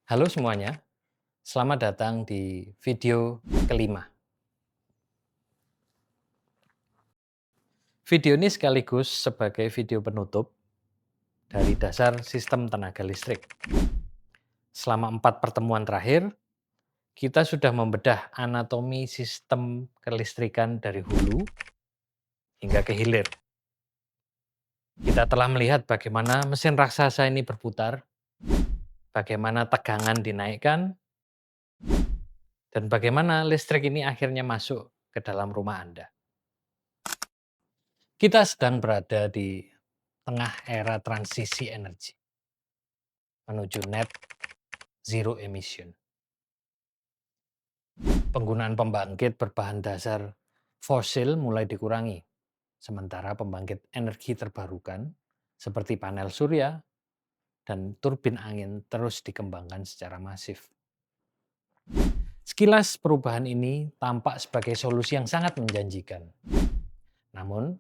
Halo semuanya, selamat datang di video kelima. Video ini sekaligus sebagai video penutup dari dasar sistem tenaga listrik. Selama 4 pertemuan terakhir, kita sudah membedah anatomi sistem kelistrikan dari hulu hingga ke hilir. Kita telah melihat bagaimana mesin raksasa ini berputar, bagaimana tegangan dinaikkan, dan bagaimana listrik ini akhirnya masuk ke dalam rumah Anda. Kita sedang berada di tengah era transisi energi menuju net zero emission. Penggunaan pembangkit berbahan dasar fosil mulai dikurangi, sementara pembangkit energi terbarukan seperti panel surya dan turbin angin terus dikembangkan secara masif. Sekilas perubahan ini tampak sebagai solusi yang sangat menjanjikan. Namun,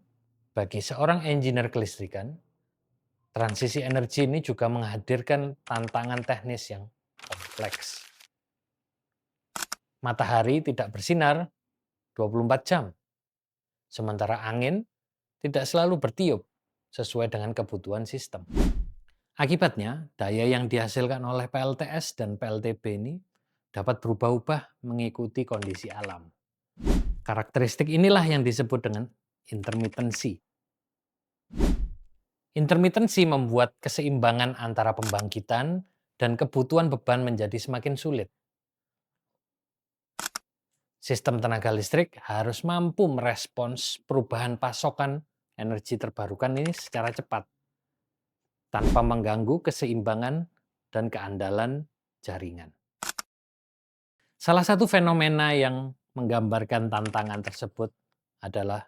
bagi seorang engineer kelistrikan, transisi energi ini juga menghadirkan tantangan teknis yang kompleks. Matahari tidak bersinar 24 jam, sementara angin tidak selalu bertiup sesuai dengan kebutuhan sistem. Akibatnya, daya yang dihasilkan oleh PLTS dan PLTB ini dapat berubah-ubah mengikuti kondisi alam. Karakteristik inilah yang disebut dengan intermittency. Intermittency membuat keseimbangan antara pembangkitan dan kebutuhan beban menjadi semakin sulit. Sistem tenaga listrik harus mampu merespons perubahan pasokan energi terbarukan ini secara cepat, tanpa mengganggu keseimbangan dan keandalan jaringan. Salah satu fenomena yang menggambarkan tantangan tersebut adalah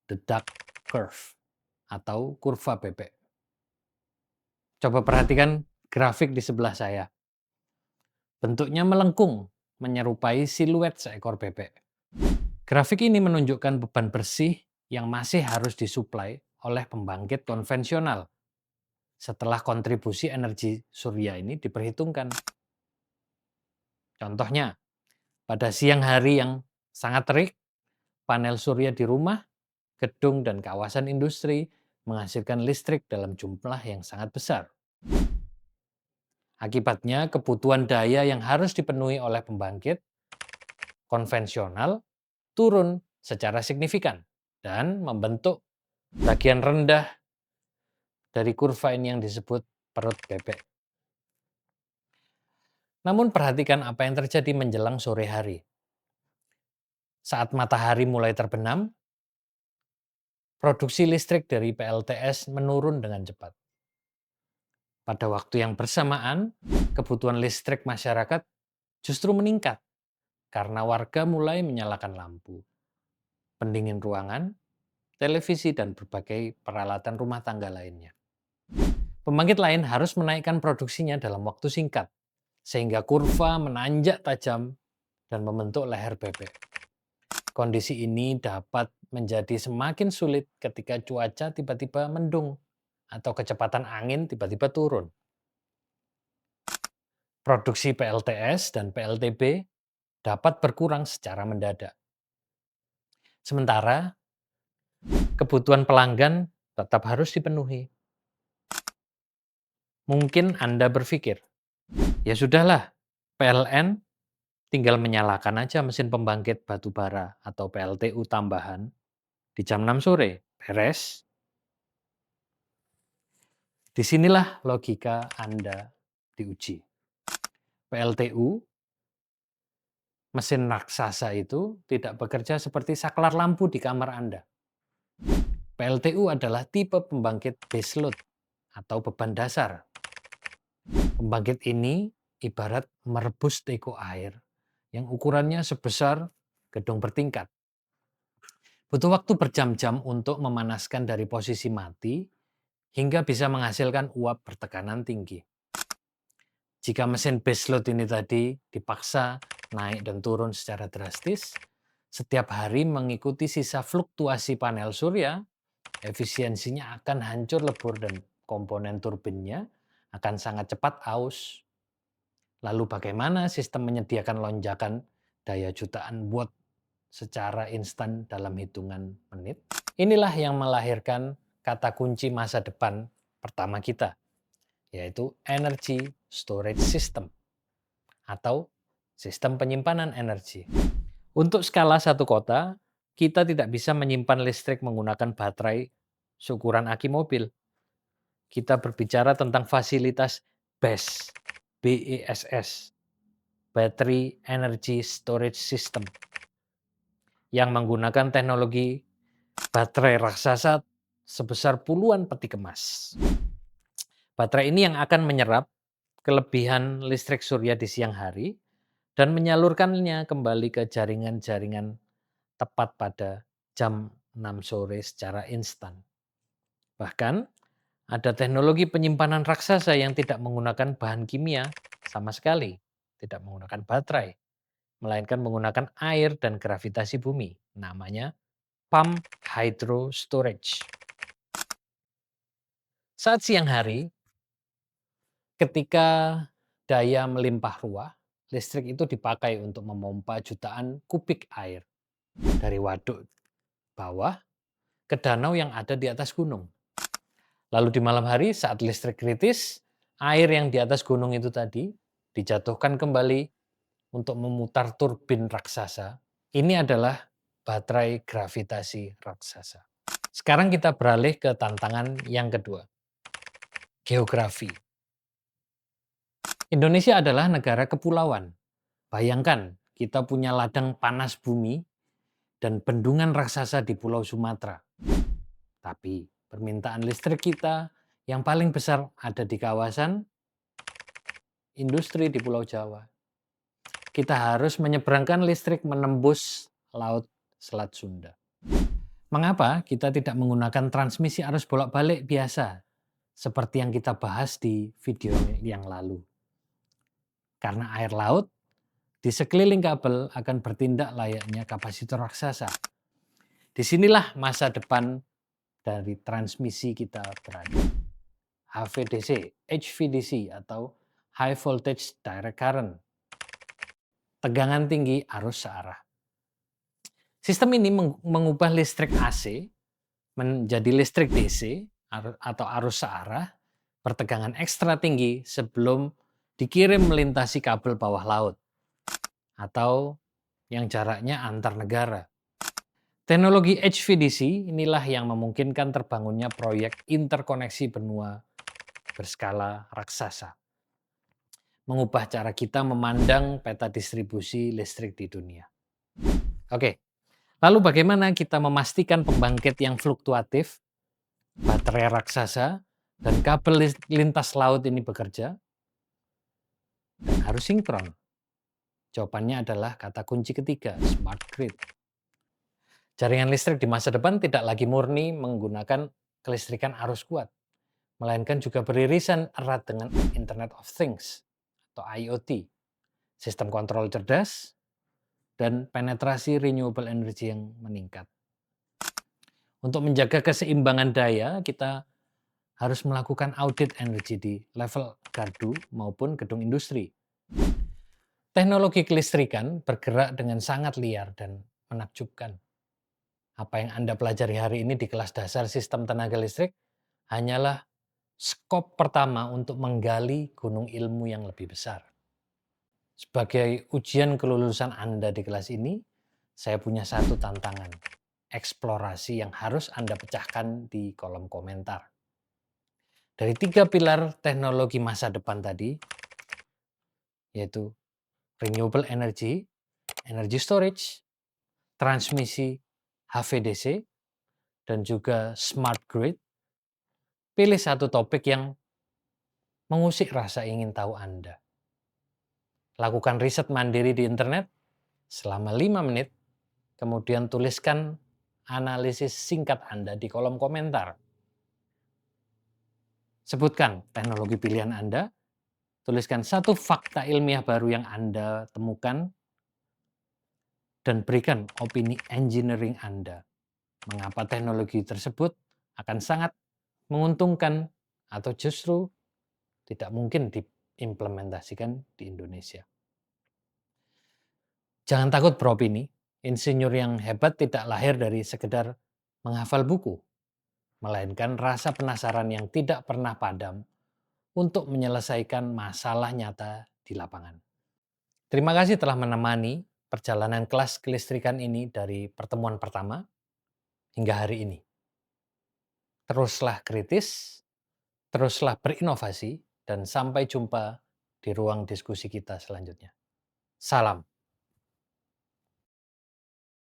the duck curve atau kurva bebek. Coba perhatikan grafik di sebelah saya. Bentuknya melengkung, menyerupai siluet seekor bebek. Grafik ini menunjukkan beban bersih yang masih harus disuplai oleh pembangkit konvensional setelah kontribusi energi surya ini diperhitungkan. Contohnya, pada siang hari yang sangat terik, panel surya di rumah, gedung, dan kawasan industri menghasilkan listrik dalam jumlah yang sangat besar. Akibatnya, kebutuhan daya yang harus dipenuhi oleh pembangkit konvensional turun secara signifikan dan membentuk bagian rendah dari kurva ini yang disebut perut bebek. Namun perhatikan apa yang terjadi menjelang sore hari. Saat matahari mulai terbenam, produksi listrik dari PLTS menurun dengan cepat. Pada waktu yang bersamaan, kebutuhan listrik masyarakat justru meningkat karena warga mulai menyalakan lampu, pendingin ruangan, televisi, dan berbagai peralatan rumah tangga lainnya. Pembangkit lain harus menaikkan produksinya dalam waktu singkat, sehingga kurva menanjak tajam dan membentuk leher bebek. Kondisi ini dapat menjadi semakin sulit ketika cuaca tiba-tiba mendung atau kecepatan angin tiba-tiba turun. Produksi PLTS dan PLTB dapat berkurang secara mendadak. Sementara kebutuhan pelanggan tetap harus dipenuhi. Mungkin Anda berpikir, ya sudahlah, PLN tinggal menyalakan aja mesin pembangkit batu bara atau PLTU tambahan di jam 6 sore, beres. Disinilah logika Anda diuji. PLTU, mesin raksasa itu tidak bekerja seperti saklar lampu di kamar Anda. PLTU adalah tipe pembangkit baseload atau beban dasar. Pembangkit ini ibarat merebus teko air yang ukurannya sebesar gedung bertingkat. Butuh waktu berjam-jam untuk memanaskan dari posisi mati hingga bisa menghasilkan uap bertekanan tinggi. Jika mesin baseload ini tadi dipaksa naik dan turun secara drastis, setiap hari mengikuti sisa fluktuasi panel surya, efisiensinya akan hancur lebur dan komponen turbinnya akan sangat cepat aus. Lalu bagaimana sistem menyediakan lonjakan daya jutaan watt secara instan dalam hitungan menit? Inilah yang melahirkan kata kunci masa depan pertama kita, yaitu Energy Storage System atau sistem penyimpanan energi. Untuk skala satu kota, kita tidak bisa menyimpan listrik menggunakan baterai seukuran aki mobil. Kita berbicara tentang fasilitas BESS, BESS, Battery Energy Storage System, yang menggunakan teknologi baterai raksasa sebesar puluhan peti kemas. Baterai ini yang akan menyerap kelebihan listrik surya di siang hari dan menyalurkannya kembali ke jaringan-jaringan tepat pada jam 6 sore secara instan. Bahkan, ada teknologi penyimpanan raksasa yang tidak menggunakan bahan kimia sama sekali, tidak menggunakan baterai, melainkan menggunakan air dan gravitasi bumi. Namanya Pumped Hydro Storage. Saat siang hari, ketika daya melimpah ruah, listrik itu dipakai untuk memompa jutaan kubik air dari waduk bawah ke danau yang ada di atas gunung. Lalu di malam hari saat listrik kritis, air yang di atas gunung itu tadi dijatuhkan kembali untuk memutar turbin raksasa. Ini adalah baterai gravitasi raksasa. Sekarang kita beralih ke tantangan yang kedua. Geografi. Indonesia adalah negara kepulauan. Bayangkan, kita punya ladang panas bumi dan bendungan raksasa di Pulau Sumatera. Tapi permintaan listrik kita yang paling besar ada di kawasan industri di Pulau Jawa. Kita harus menyeberangkan listrik menembus Laut Selat Sunda. Mengapa kita tidak menggunakan transmisi arus bolak-balik biasa seperti yang kita bahas di video yang lalu? Karena air laut di sekeliling kabel akan bertindak layaknya kapasitor raksasa. Disinilah masa depan dari transmisi kita berada. HVDC, HVDC atau High Voltage Direct Current. Tegangan tinggi arus searah. Sistem ini mengubah listrik AC menjadi listrik DC atau arus searah bertegangan ekstra tinggi sebelum dikirim melintasi kabel bawah laut atau yang jaraknya antar negara. Teknologi HVDC inilah yang memungkinkan terbangunnya proyek interkoneksi benua berskala raksasa. Mengubah cara kita memandang peta distribusi listrik di dunia. Oke, lalu bagaimana kita memastikan pembangkit yang fluktuatif, baterai raksasa, dan kabel lintas laut ini bekerja? Dan harus sinkron. Jawabannya adalah kata kunci ketiga, smart grid. Jaringan listrik di masa depan tidak lagi murni menggunakan kelistrikan arus kuat, melainkan juga beririsan erat dengan Internet of Things atau IoT, sistem kontrol cerdas, dan penetrasi renewable energy yang meningkat. Untuk menjaga keseimbangan daya, kita harus melakukan audit energi di level gardu maupun gedung industri. Teknologi kelistrikan bergerak dengan sangat liar dan menakjubkan. Apa yang Anda pelajari hari ini di kelas dasar sistem tenaga listrik hanyalah skop pertama untuk menggali gunung ilmu yang lebih besar. Sebagai ujian kelulusan Anda di kelas ini, saya punya satu tantangan, eksplorasi yang harus Anda pecahkan di kolom komentar. Dari 3 pilar teknologi masa depan tadi, yaitu renewable energy, energy storage, transmisi HVDC, dan juga smart grid, pilih satu topik yang mengusik rasa ingin tahu Anda. Lakukan riset mandiri di internet selama 5 menit, kemudian tuliskan analisis singkat Anda di kolom komentar. Sebutkan teknologi pilihan Anda, tuliskan satu fakta ilmiah baru yang Anda temukan, dan berikan opini engineering Anda. Mengapa teknologi tersebut akan sangat menguntungkan atau justru tidak mungkin implementasikan di Indonesia. Jangan takut beropini, insinyur yang hebat tidak lahir dari sekedar menghafal buku, melainkan rasa penasaran yang tidak pernah padam untuk menyelesaikan masalah nyata di lapangan. Terima kasih telah menemani perjalanan kelas kelistrikan ini dari pertemuan pertama hingga hari ini. Teruslah kritis, teruslah berinovasi, dan sampai jumpa di ruang diskusi kita selanjutnya. Salam.